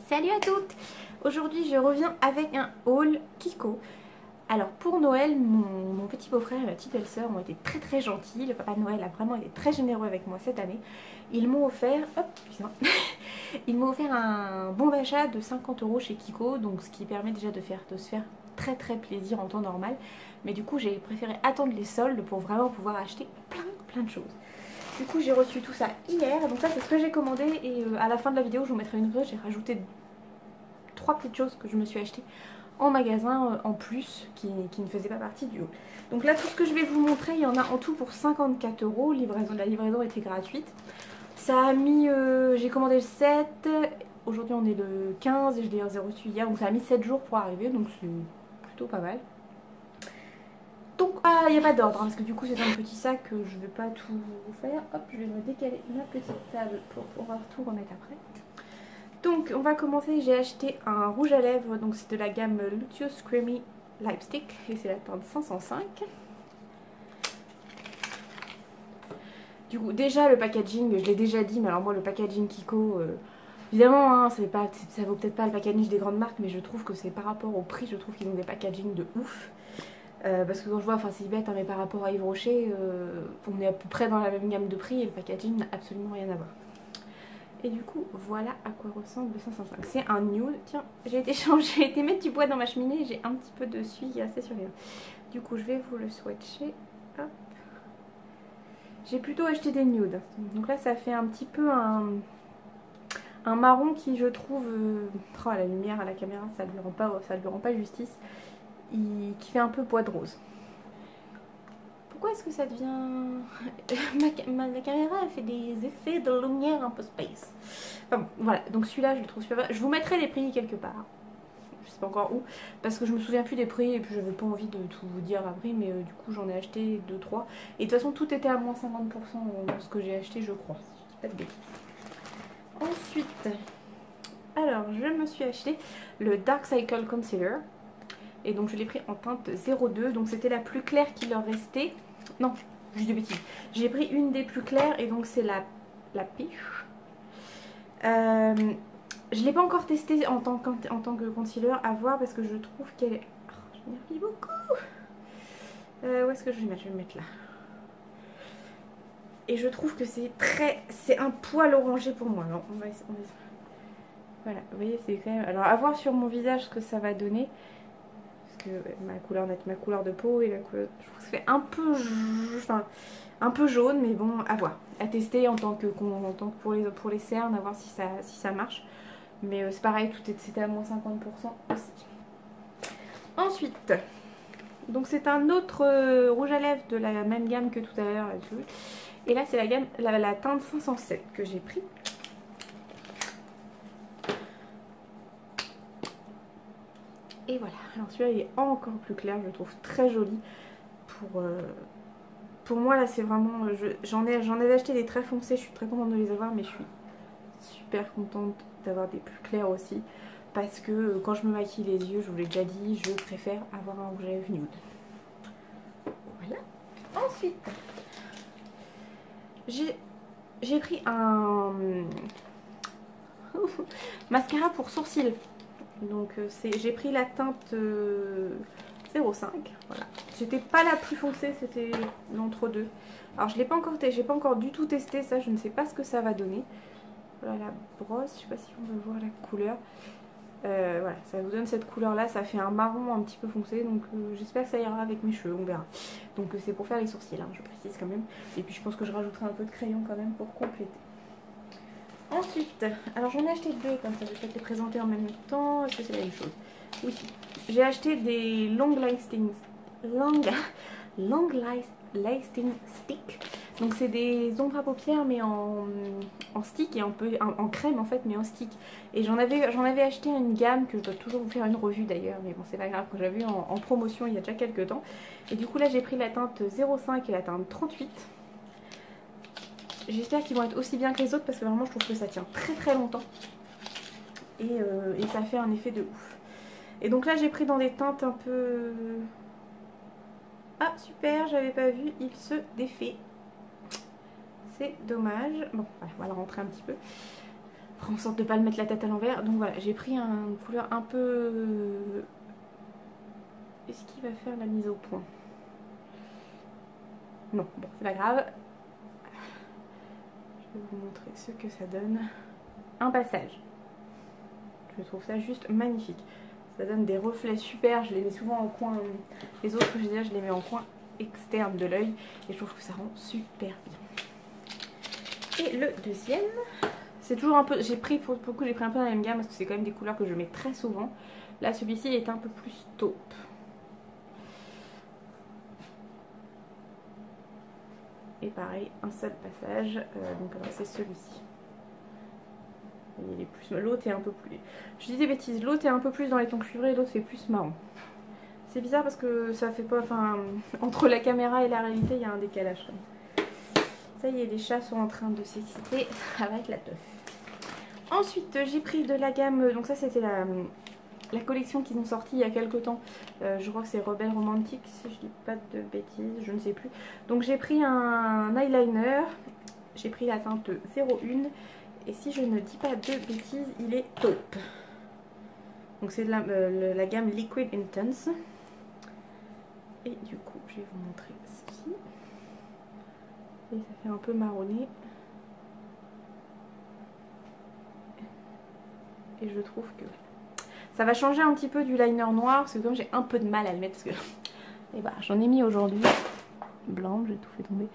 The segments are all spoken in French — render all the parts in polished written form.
Salut à toutes! Aujourd'hui je reviens avec un haul Kiko. Alors pour Noël, mon petit beau-frère et ma petite belle-sœur ont été très gentils. Le papa de Noël a vraiment été très généreux avec moi cette année. Ils m'ont offert, ils m'ont offert un bon d'achat de 50 € chez Kiko, donc ce qui permet déjà de se faire très plaisir en temps normal. Mais du coup j'ai préféré attendre les soldes pour vraiment pouvoir acheter plein de choses. Du coup j'ai reçu tout ça hier, donc ça c'est ce que j'ai commandé et à la fin de la vidéo je vous mettrai une photo. J'ai rajouté 3 petites choses que je me suis achetées en magasin en plus qui ne faisaient pas partie du haul. Donc là tout ce que je vais vous montrer, il y en a en tout pour 54 €. La livraison était gratuite. Ça a mis, j'ai commandé le 7, aujourd'hui on est le 15 et je les ai reçus hier, donc ça a mis 7 jours pour arriver, donc c'est plutôt pas mal. Donc, il n'y a pas d'ordre, hein, parce que du coup c'est un petit sac, je ne vais pas tout faire. Hop, je vais me décaler ma petite table pour pouvoir tout remettre après. Donc on va commencer, j'ai acheté un rouge à lèvres, donc c'est de la gamme Luteous Creamy Lipstick et c'est la teinte 505. Du coup déjà le packaging, je l'ai déjà dit, mais alors moi le packaging Kiko, évidemment hein, ça vaut peut-être pas le packaging des grandes marques, mais je trouve que c'est par rapport au prix, je trouve qu'ils ont des packaging de ouf. Parce que quand je vois, enfin c'est bête hein, mais par rapport à Yves Rocher, on est à peu près dans la même gamme de prix et le packaging n'a absolument rien à voir. Et du coup, voilà à quoi ressemble le 505. C'est un nude. Tiens, j'ai été mettre du bois dans ma cheminée. J'ai un petit peu de suie assez sur les mains. Du coup, je vais vous le swatcher. Hop. J'ai plutôt acheté des nudes. Donc là, ça fait un petit peu un marron qui, je trouve... oh, la lumière à la caméra, ça lui rend pas justice. Qui fait un peu bois de rose. Pourquoi est-ce que ça devient... ma caméra elle fait des effets de lumière un peu space. Enfin bon, voilà, donc celui-là je le trouve super... Je vous mettrai les prix quelque part. Je sais pas encore où, parce que je me souviens plus des prix et puis j'avais pas envie de tout vous dire après, mais du coup j'en ai acheté 2-3. Et de toute façon tout était à moins 50% dans ce que j'ai acheté, je crois. Si je dis pas de bêtises. Ensuite, alors je me suis acheté le Dark Cycle Concealer. Et donc je l'ai pris en teinte 02, donc c'était la plus claire qui leur restait. Non, juste des bêtises. J'ai pris une des plus claires et donc c'est la Peach. Je ne l'ai pas encore testée en tant que concealer à voir parce que je trouve qu'elle est... Oh, je m'ennuie beaucoup. Où est-ce que je vais mettre? Je vais le mettre là. Et je trouve que c'est un poil orangé pour moi. Alors, voilà, vous voyez, c'est quand même... Alors à voir sur mon visage ce que ça va donner. Que ma couleur de peau et la couleur, je trouve que ça fait un peu jaune, mais bon, à voir, à tester en tant que pour les cernes, à voir si ça marche. Mais c'est pareil, c'était à moins 50% aussi. Ensuite, donc c'est un autre rouge à lèvres de la même gamme que tout à l'heure, et là c'est la gamme la teinte 507 que j'ai pris. Et voilà, alors celui-là il est encore plus clair, je le trouve très joli. Pour moi là c'est vraiment, j'en avais acheté des très foncés, je suis très contente de les avoir, mais je suis super contente d'avoir des plus clairs aussi. Parce que quand je me maquille les yeux, je vous l'ai déjà dit, je préfère avoir un rouge à lèvres nude. Voilà. Ensuite, j'ai pris un mascara pour sourcils. Donc j'ai pris la teinte 05, voilà. J'étais pas la plus foncée, c'était l'entre-deux. Alors je l'ai pas encore j'ai pas encore du tout testé ça, je ne sais pas ce que ça va donner. Voilà la brosse, je sais pas si on peut voir la couleur. Voilà, ça vous donne cette couleur là, ça fait un marron un petit peu foncé, donc j'espère que ça ira avec mes cheveux, on verra. Donc c'est pour faire les sourcils, hein, je précise quand même. Et puis je pense que je rajouterai un peu de crayon quand même pour compléter. Ensuite, alors j'en ai acheté deux, comme ça je vais peut-être les présenter en même temps. Est-ce que c'est la même chose? Oui. J'ai acheté des long lasting stick. Donc c'est des ombres à paupières mais en stick et en crème en fait, mais en stick. Et j'en avais acheté une gamme que je dois toujours vous faire une revue d'ailleurs, mais bon c'est pas grave, que j'avais vu en promotion il y a déjà quelques temps. Et du coup là j'ai pris la teinte 05 et la teinte 38. J'espère qu'ils vont être aussi bien que les autres parce que vraiment je trouve que ça tient très longtemps. Et ça fait un effet de ouf. Et donc là j'ai pris dans des teintes un peu... Ah super, j'avais pas vu, il se défait. C'est dommage. Bon, voilà, on va le rentrer un petit peu. en sorte de pas le mettre la tête à l'envers. Donc voilà, j'ai pris une couleur un peu... Est-ce qu'il va faire la mise au point? Non, bon, c'est pas grave. Je vais vous montrer ce que ça donne. Un passage. Je trouve ça juste magnifique. Ça donne des reflets super. Je les mets souvent en coin. Les autres que j'ai déjà, je les mets en coin externe de l'œil. Et je trouve que ça rend super bien. Et le deuxième, c'est toujours un peu... J'ai pris, pour le coup, j'ai pris un peu dans la même gamme parce que c'est quand même des couleurs que je mets très souvent. Là, celui-ci est un peu plus taupe. Et pareil, un seul passage. Donc c'est celui-ci. Il est plus... L'autre est un peu plus... Je dis des bêtises, l'autre est un peu plus dans les tons cuivrés et l'autre fait plus marron. C'est bizarre parce que ça fait pas... Enfin, entre la caméra et la réalité, il y a un décalage. Ça y est, les chats sont en train de s'exciter avec la teuf. Ensuite, j'ai pris de la gamme... Donc ça, c'était la collection qu'ils ont sortie il y a quelques temps. Je crois que c'est Rebelle Romantique, si je dis pas de bêtises, je ne sais plus. Donc j'ai pris un eyeliner. J'ai pris la teinte 01. Et si je ne dis pas de bêtises, il est taupe. Donc c'est de la gamme Liquid Intense. Et du coup, je vais vous montrer ceci. Et ça fait un peu marronné. Et je trouve que ça va changer un petit peu du liner noir. Parce que comme j'ai un peu de mal à le mettre, parce que et bah, j'en ai mis aujourd'hui. Blanc, j'ai tout fait tomber.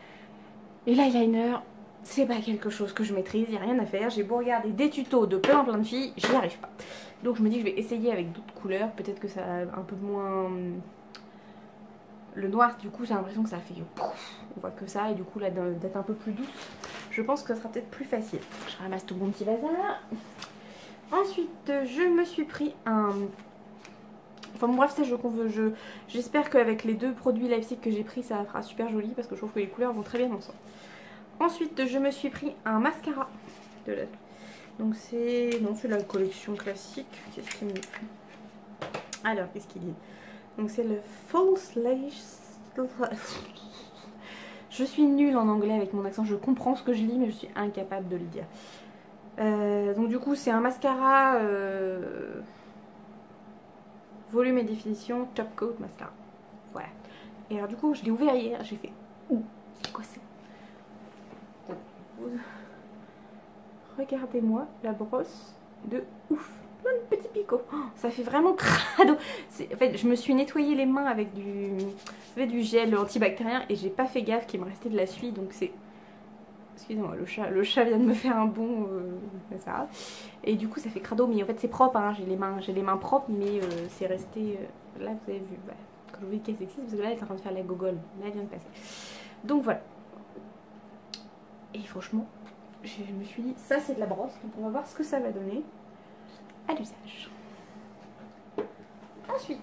Et l'eyeliner... c'est pas quelque chose que je maîtrise, il n'y a rien à faire. J'ai beau regarder des tutos de plein de filles, j'y arrive pas. Donc je me dis que je vais essayer avec d'autres couleurs. Peut-être que ça a un peu moins... Le noir, du coup, j'ai l'impression que ça fait... On voit que ça, et du coup, là, d'être un peu plus douce, je pense que ça sera peut-être plus facile. Je ramasse tout mon petit bazar. Ensuite, je me suis pris un... Enfin bon, bref, j'espère qu'avec les deux produits Leipzig que j'ai pris, ça fera super joli, parce que je trouve que les couleurs vont très bien ensemble. Ensuite, je me suis pris un mascara. Donc c'est la collection classique. Qu'est-ce qu'il me dit? Alors, qu'est-ce qu'il dit? Donc c'est le False Lace. Je suis nulle en anglais avec mon accent. Je comprends ce que je lis, mais je suis incapable de le dire. Donc du coup, c'est un mascara volume et définition Top Coat Mascara. Voilà. Et alors du coup, je l'ai ouvert hier. J'ai fait... Ouh, c'est quoi ça? Regardez-moi la brosse de ouf. Plein de petits picots. Oh, ça fait vraiment crado. En fait, je me suis nettoyé les mains avec du gel antibactérien et j'ai pas fait gaffe qu'il me restait de la suie. Donc c'est... Excusez-moi, le chat vient de me faire un bond. Ça. Et du coup, ça fait crado. Mais en fait, c'est propre. Hein. J'ai les mains propres, mais c'est resté... là, vous avez vu. Voilà. Quand je vous dis qu'elle s'excite, parce que là, elle est en train de faire la gogole. Là, elle vient de passer. Donc voilà. Et franchement, je me suis dit, ça c'est de la brosse, donc on va voir ce que ça va donner à l'usage. Ensuite,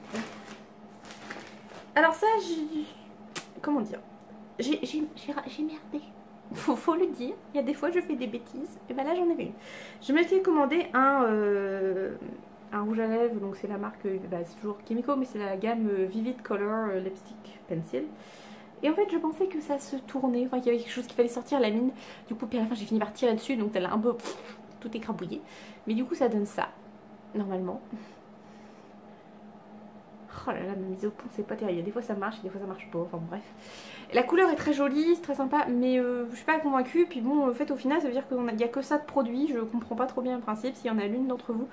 alors ça, comment dire, j'ai merdé. Faut le dire, il y a des fois je fais des bêtises, et ben là j'en ai fait une. Je m'étais commandé un rouge à lèvres, donc c'est la marque, c'est toujours Kimiko, mais c'est la gamme Vivid Color Lipstick Pencil. Et en fait, je pensais que ça se tournait, enfin qu'il y avait quelque chose qu'il fallait sortir la mine. Du coup, puis à la fin, j'ai fini par tirer dessus, donc elle a un peu tout écrabouillé. Mais du coup, ça donne ça, normalement. Oh là là, ma mise au point, c'est pas terrible. Des fois, ça marche, et des fois, ça marche pas. Enfin bref. La couleur est très jolie, c'est très sympa, mais je suis pas convaincue. Puis bon, en fait, au final, ça veut dire qu'il n'y a que ça de produit. Je comprends pas trop bien le principe. S'il y en a l'une d'entre vous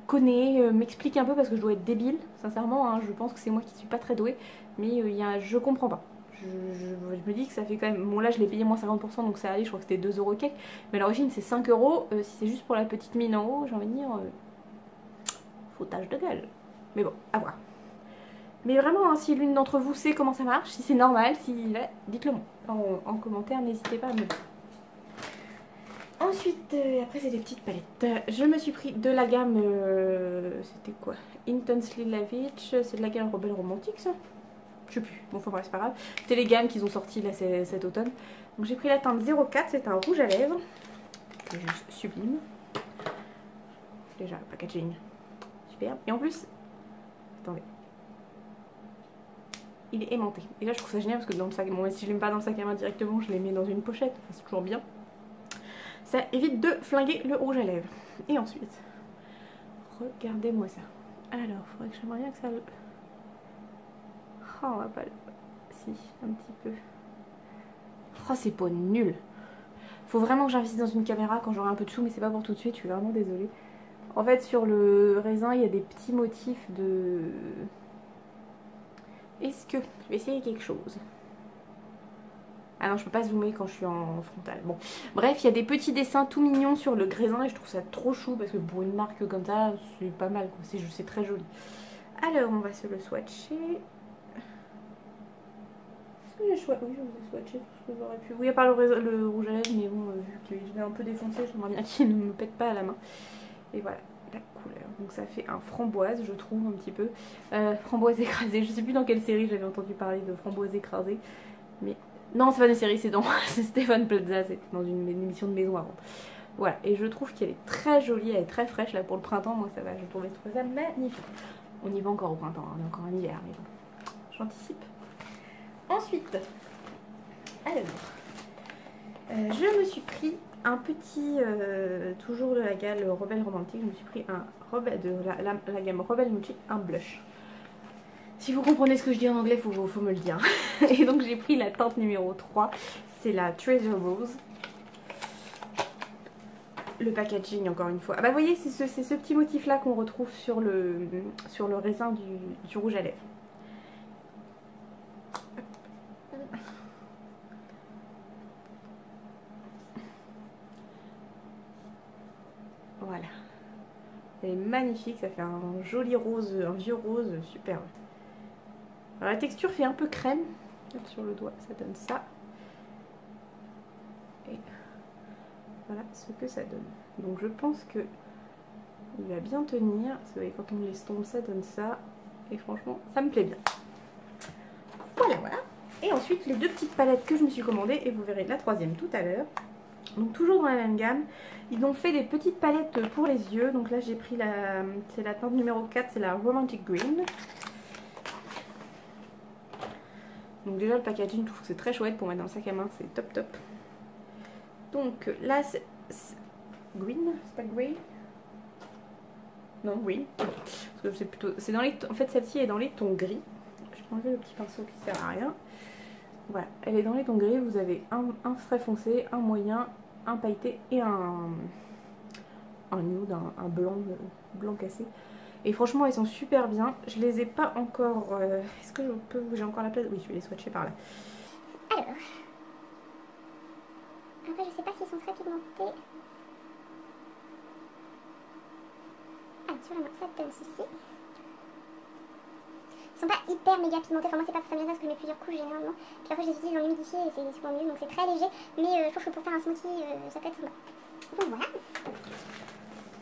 connaît, m'explique un peu, parce que je dois être débile, sincèrement. Hein, je pense que c'est moi qui suis pas très douée, mais je comprends pas. Je me dis que ça fait quand même... Bon là je l'ai payé moins 50% donc ça allait, je crois que c'était 2 € quelques. Mais à l'origine c'est 5 €. Si c'est juste pour la petite mine en haut, j'ai envie de dire... foutage de gueule. Mais bon, à voir. Mais vraiment, hein, si l'une d'entre vous sait comment ça marche, si c'est normal, dites-le moi en commentaire, n'hésitez pas à me dire. Ensuite, après c'est des petites palettes. Je me suis pris de la gamme... c'était quoi? Intensely Lavish, c'est de la gamme Rebelle Romantique ça? Je sais plus, bon enfin bref c'est pas grave. C'était les gammes qu'ils ont sorties là cet automne. Donc j'ai pris la teinte 04, c'est un rouge à lèvres. C'est juste sublime. Déjà le packaging, superbe. Et en plus, attendez, il est aimanté. Et là je trouve ça génial parce que dans le sac, bon si je l'aime pas dans le sac à main directement, je les mets dans une pochette, enfin, c'est toujours bien. Ça évite de flinguer le rouge à lèvres. Et ensuite, regardez-moi ça. Alors, faudrait que j'aimerais bien que ça... Oh, on va pas le... Si, un petit peu. Oh, c'est pas nul. Faut vraiment que j'investisse dans une caméra quand j'aurai un peu de sous, mais c'est pas pour tout de suite, je suis vraiment désolée. En fait, sur le raisin, il y a des petits motifs de... Est-ce que... Je vais essayer quelque chose. Ah non, je peux pas zoomer quand je suis en frontal. Bon, bref, il y a des petits dessins tout mignons sur le raisin et je trouve ça trop chou parce que pour une marque comme ça, c'est pas mal, quoi. C'est très joli. Alors, on va se le swatcher. Est-ce que j'ai choisi... Oui, je vous ai swatché tout ce que j'aurais pu. Oui, à part le rouge à lèvres, mais bon, vu que je l'ai un peu défoncé, j'aimerais bien qu'il ne me pète pas à la main. Et voilà, la couleur. Donc ça fait un framboise, je trouve, un petit peu. Framboise écrasée. Je sais plus dans quelle série j'avais entendu parler de framboise écrasée. Mais... Non, c'est pas une série, c'est dans Stéphane Plaza, c'était dans une émission de maison avant. Voilà, et je trouve qu'elle est très jolie, elle est très fraîche là pour le printemps, moi ça va, je trouve ça magnifique. On y va encore au printemps, on est encore en hiver, mais bon, j'anticipe. Ensuite, alors, je me suis pris un petit, toujours de la gamme Rebelle Romantique, je me suis pris un de la gamme Rebelle Nude, un blush. Si vous comprenez ce que je dis en anglais, faut me le dire. Et donc j'ai pris la teinte numéro 3, c'est la Treasure Rose. Le packaging encore une fois. Ah bah vous voyez, c'est ce petit motif là qu'on retrouve sur le raisin du rouge à lèvres. Voilà. Elle est magnifique, ça fait un joli rose, un vieux rose superbe. Alors la texture fait un peu crème, sur le doigt ça donne ça. Et voilà ce que ça donne. Donc je pense que il va bien tenir, parce que vous voyez, quand on laisse tomber ça donne ça. Et franchement ça me plaît bien. Voilà voilà. Et ensuite les deux petites palettes que je me suis commandées, et vous verrez la troisième tout à l'heure. Donc toujours dans la même gamme. Ils ont fait des petites palettes pour les yeux. Donc là j'ai pris c'est la teinte numéro 4, c'est la Romantic Green. Donc déjà le packaging, je trouve que c'est très chouette pour mettre dans le sac à main, c'est top top. Donc là c'est green, c'est pas grey. Non, green. Parce que c'est plutôt, c'est dans les, en fait celle-ci est dans les tons gris. Je vais enlever le petit pinceau qui sert à rien. Voilà, elle est dans les tons gris. Vous avez un très foncé, un moyen, un pailleté et un nude, un blanc cassé. Et franchement elles sont super bien. Je les ai pas encore... Est-ce que j'ai encore la place? Oui, je vais les swatcher par là. Alors, après je sais pas s'ils sont très pigmentés. Ah, sur la main, ça donne ceci. Ils sont pas hyper méga pigmentés, enfin moi c'est pas pour ça bien parce que je mets plusieurs couches généralement. Puis après je les utilise dans l'humidifié et c'est super mieux, donc c'est très léger. Mais je trouve que pour faire un smoothie, ça peut être sympa. Donc voilà.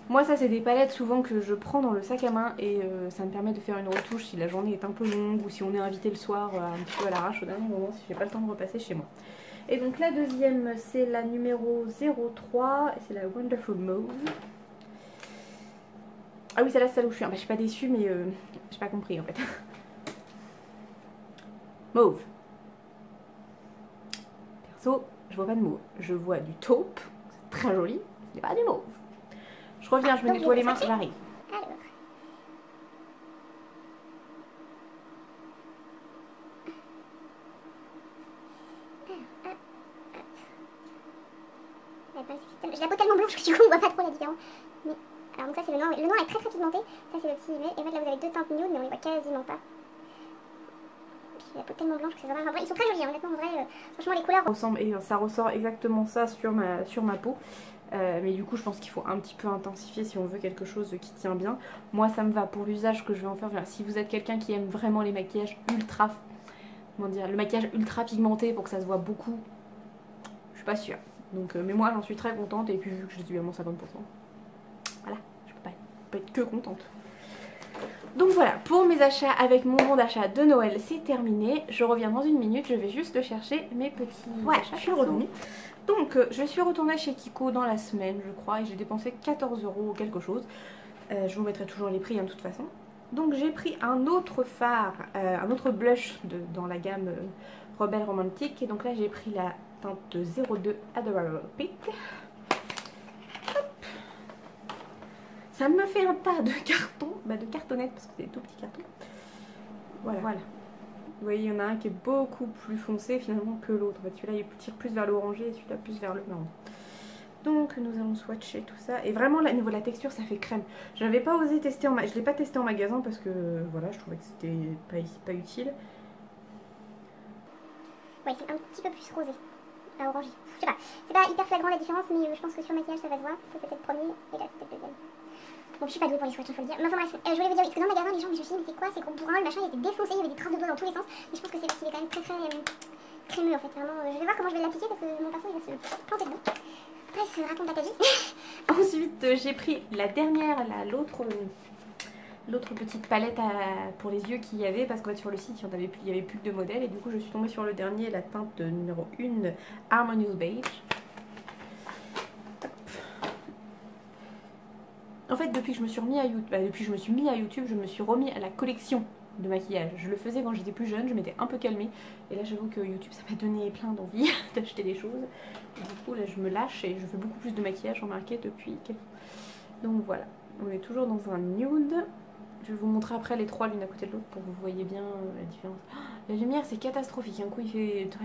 Moi ça c'est des palettes souvent que je prends dans le sac à main et ça me permet de faire une retouche si la journée est un peu longue ou si on est invité le soir un petit peu à l'arrache au dernier moment si j'ai pas le temps de repasser chez moi. Et donc la deuxième c'est la numéro 03 et c'est la Wonderful Mauve. Ah oui celle-là c'est celle où je suis, je suis pas déçue mais j'ai pas compris en fait. Mauve. Perso je vois pas de mauve, je vois du taupe, c'est très joli, mais pas du mauve. Je reviens, je me nettoie les mains, j'arrive. Alors. J'ai la peau tellement blanche que du coup on voit pas trop la différence. Mais, alors donc ça c'est le noir, le noir est très pigmenté, ça c'est le petit mais, et en fait là vous avez deux teintes nude mais on les voit quasiment pas. Puis la peau tellement blanche que c'est vraiment... Ils sont très jolis, hein, honnêtement en vrai, franchement les couleurs... Ressemble, et ça ressort exactement ça sur ma peau. Mais du coup je pense qu'il faut un petit peu intensifier si on veut quelque chose qui tient bien. Moi ça me va pour l'usage que je vais en faire. Si vous êtes quelqu'un qui aime vraiment les maquillages ultra... Comment dire, le maquillage ultra pigmenté pour que ça se voit beaucoup, je suis pas sûre. Donc, mais moi j'en suis très contente et puis vu que je suis vraiment 50%, voilà, je peux pas être que contente. Donc voilà, pour mes achats avec mon bon d'achat de Noël, c'est terminé. Je reviens dans une minute, je vais juste chercher mes petits achats. Je suis revenue. Donc je suis retournée chez Kiko dans la semaine, je crois, et j'ai dépensé 14 € ou quelque chose. Je vous mettrai toujours les prix de toute façon. Donc j'ai pris un autre fard, un autre blush dans la gamme Rebelle Romantique. Et donc là j'ai pris la teinte 02 Adorable Pink. Ça me fait un tas de cartons, de cartonnettes parce que c'est des tout petits cartons. Voilà. Vous voyez, il y en a un qui est beaucoup plus foncé finalement que l'autre. En fait, celui-là il tire plus vers l'orangé et celui-là plus vers le marron. Donc nous allons swatcher tout ça. Et vraiment là, au niveau de la texture, ça fait crème. J'avais pas osé tester je l'ai pas testé en magasin parce que voilà, je trouvais que c'était pas utile. Ouais, c'est un petit peu plus rosé, orangé. Je sais pas, c'est pas hyper flagrant la différence, mais je pense que sur le maquillage ça va se voir. Ça c'était le premier et là c'était le deuxième. Bon, je suis pas douée pour les swatchs, il faut le dire. Mais enfin bref, je voulais vous dire, parce que dans le magasin, les gens, mais je me suis dit, mais c'est quoi? C'est qu'on brun, le machin, il était défoncé, il y avait des traces de doigts dans tous les sens. Mais je pense que c'est parce qu'il est quand même très crémeux en fait. Vraiment, je vais voir comment je vais l'appliquer parce que mon pinceau il va se planter dedans. Bref, raconte la magie. Ensuite, j'ai pris la dernière, l'autre petite palette pour les yeux qu'il y avait, parce qu'en fait sur le site il y avait plus que 2 modèles, et du coup je suis tombée sur le dernier, la teinte numéro 1 Harmonious Beige. En fait depuis que je me suis remis à YouTube, je me suis remis à la collection de maquillage. Je le faisais quand j'étais plus jeune, je m'étais un peu calmée, et là j'avoue que YouTube ça m'a donné plein d'envie d'acheter des choses. Et du coup là je me lâche et je fais beaucoup plus de maquillage remarqué depuis quelques temps. Donc voilà, on est toujours dans un nude. Je vais vous montrer après les trois l'une à côté de l'autre pour que vous voyez bien la différence. Oh, la lumière c'est catastrophique, un coup il fait très...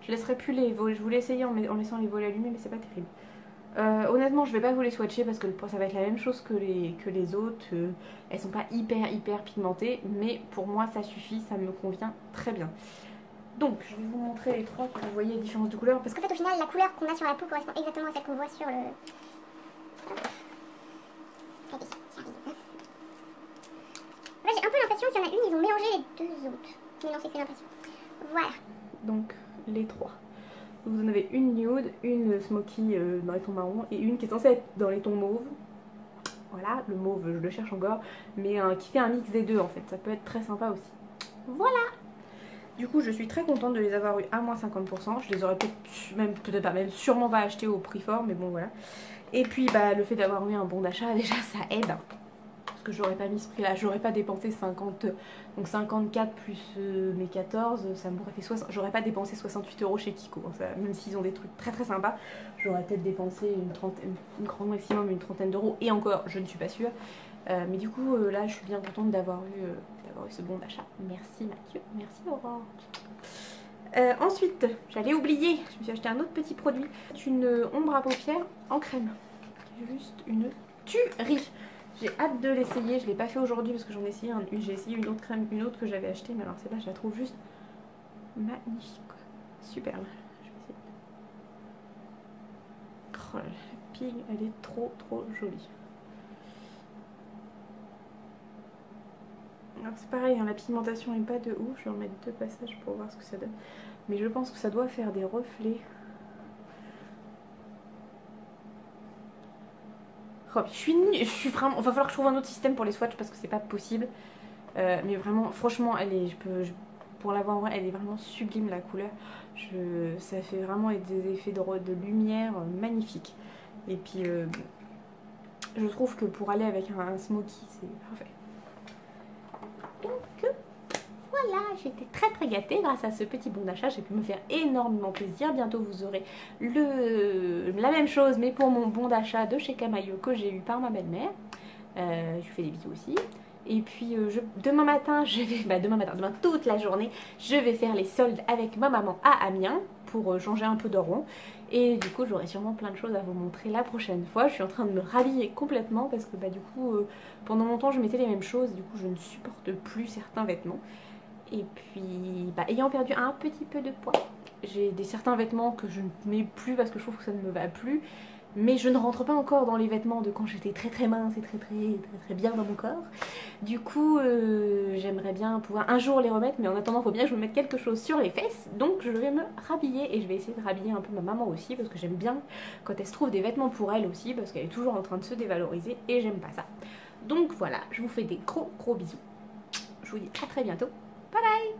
Je laisserai plus les volets, je voulais essayer en laissant les volets allumés mais c'est pas terrible. Honnêtement je vais pas vous les swatcher parce que ça va être la même chose que les autres. Elles sont pas hyper pigmentées, mais pour moi ça suffit, ça me convient très bien. Donc je vais vous montrer les trois pour que vous voyez la différence de couleur. Parce qu'en fait au final la couleur qu'on a sur la peau correspond exactement à celle qu'on voit sur le... Allez, j'arrive. Là j'ai un peu l'impression qu'il y en a une, ils ont mélangé les deux autres. Mais non, c'est que l'impression. Voilà. Donc les trois. Vous en avez une nude, une smoky dans les tons marrons et une qui est censée être dans les tons mauves. Voilà, le mauve je le cherche encore, mais qui fait un mix des deux en fait, ça peut être très sympa aussi. Voilà. Du coup je suis très contente de les avoir eu à moins 50%, je les aurais peut-être pas, même sûrement pas acheté au prix fort, mais bon voilà. Et puis bah le fait d'avoir eu un bon d'achat déjà ça aide. Parce que j'aurais pas mis ce prix là, j'aurais pas dépensé 50, donc 54 plus mes 14, ça m'aurait fait 60, j'aurais pas dépensé 68 € chez Kiko, ça, même s'ils ont des trucs très sympas, j'aurais peut-être dépensé une grand maximum une trentaine d'euros, et encore je ne suis pas sûre, mais du coup là je suis bien contente d'avoir eu ce bon d'achat. Merci Mathieu, merci Aurore. Ensuite j'allais oublier, je me suis acheté un autre petit produit, une ombre à paupières en crème, juste une tuerie. J'ai hâte de l'essayer, je ne l'ai pas fait aujourd'hui parce que j'en ai essayé j'ai essayé une autre crème, une autre que j'avais achetée, mais alors celle-là je la trouve juste magnifique, superbe. Je vais essayer. Oh là là, la pig, elle est trop jolie. Alors c'est pareil, hein, la pigmentation n'est pas de ouf, je vais en mettre 2 passages pour voir ce que ça donne. Mais je pense que ça doit faire des reflets. Oh, je suis vraiment... Il va falloir que je trouve un autre système pour les swatchs parce que c'est pas possible. Mais vraiment, franchement, elle est... pour l'avoir en vrai, elle est vraiment sublime la couleur. Ça fait vraiment des effets de lumière magnifiques. Et puis, je trouve que pour aller avec un smoky, c'est parfait. Donc, voilà, j'étais très gâtée grâce à ce petit bon d'achat. J'ai pu me faire énormément plaisir. Bientôt, vous aurez la même chose, mais pour mon bon d'achat de chez Camaïeu que j'ai eu par ma belle-mère. Je lui fais des bisous aussi. Et puis demain matin, demain toute la journée, je vais faire les soldes avec ma maman à Amiens pour changer un peu de rond. Et du coup, j'aurai sûrement plein de choses à vous montrer la prochaine fois. Je suis en train de me rhabiller complètement parce que du coup, pendant longtemps, je mettais les mêmes choses. Du coup, je ne supporte plus certains vêtements. Et puis, ayant perdu un petit peu de poids, j'ai certains vêtements que je ne mets plus parce que je trouve que ça ne me va plus. Mais je ne rentre pas encore dans les vêtements de quand j'étais très mince et très bien dans mon corps. Du coup, j'aimerais bien pouvoir un jour les remettre, mais en attendant, il faut bien que je me mette quelque chose sur les fesses. Donc je vais me rhabiller et je vais essayer de rhabiller un peu ma maman aussi parce que j'aime bien quand elle se trouve des vêtements pour elle aussi parce qu'elle est toujours en train de se dévaloriser et j'aime pas ça. Donc voilà, je vous fais des gros bisous. Je vous dis à très bientôt. Bye bye!